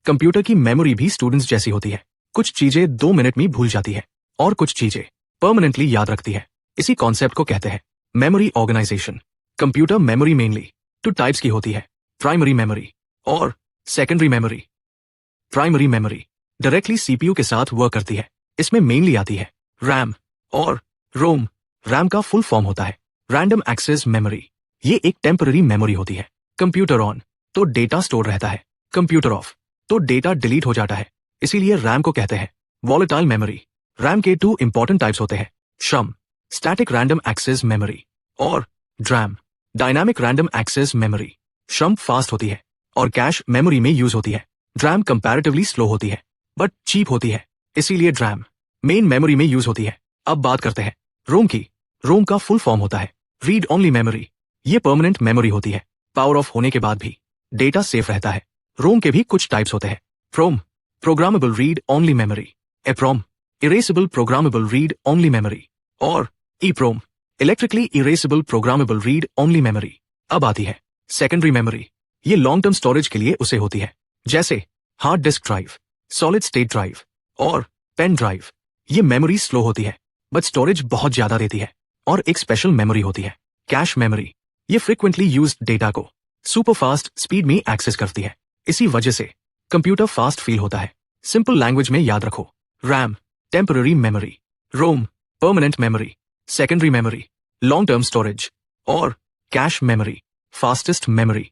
Computer की memory भी students जैसी होती है। कुछ चीजें 2 मिनट में भूल जाती है और कुछ चीजें परमानेंटली याद रखती है। इसी कॉन्सेप्ट को कहते हैं memory organisation. Computer memory mainly 2 types की होती है, प्राइमरी मेमोरी और secondary memory. Primary memory directly CPU के साथ वर्क करती है। इसमें मेनली आती है रैम और रोम। रैम का फुल फॉर्म होता है रैंडम एक्सेस मेमोरी। ये एक टेम्पररी मेमोरी होती है। कंप्यूटर ऑन तो डेटा स्टोर रहता है, कंप्यूटर ऑफ तो डेटा डिलीट हो जाता है। इसीलिए रैम को कहते हैं वॉलेटाइल मेमोरी। रैम के 2 इंपॉर्टेंट टाइप्स होते हैं, SRAM static random access memory और DRAM dynamic random access memory. SRAM fast होती है और कैश मेमोरी में यूज होती है। ड्रैम कंपैरेटिवली स्लो होती है बट चीप होती है, इसीलिए ड्रैम मेन मेमोरी में यूज होती है। अब बात करते हैं रोम की। रोम का फुल फॉर्म होता है रीड ओनली मेमोरी। ये परमानेंट मेमोरी होती है। पावर ऑफ होने के बाद भी डेटा सेफ रहता है। रोम के भी कुछ टाइप्स होते हैं, PROM programmable read only memory, EPROM erasable programmable read only memory और EEPROM electrically erasable programmable read only memory. अब आती है सेकेंडरी मेमोरी। ये लॉन्ग टर्म स्टोरेज के लिए उसे होती है, जैसे hard disk drive, solid state drive और पेन ड्राइव। ये मेमोरी स्लो होती है बट स्टोरेज बहुत ज्यादा देती है। और एक स्पेशल मेमोरी होती है कैश मेमोरी। ये फ्रिक्वेंटली यूज्ड डेटा को सुपर फास्ट स्पीड में एक्सेस करती है। इसी वजह से कंप्यूटर फास्ट फील होता है। सिंपल लैंग्वेज में याद रखो, RAM temporary memory, ROM permanent memory, secondary memory long term storage और कैश मेमोरी फास्टेस्ट मेमोरी।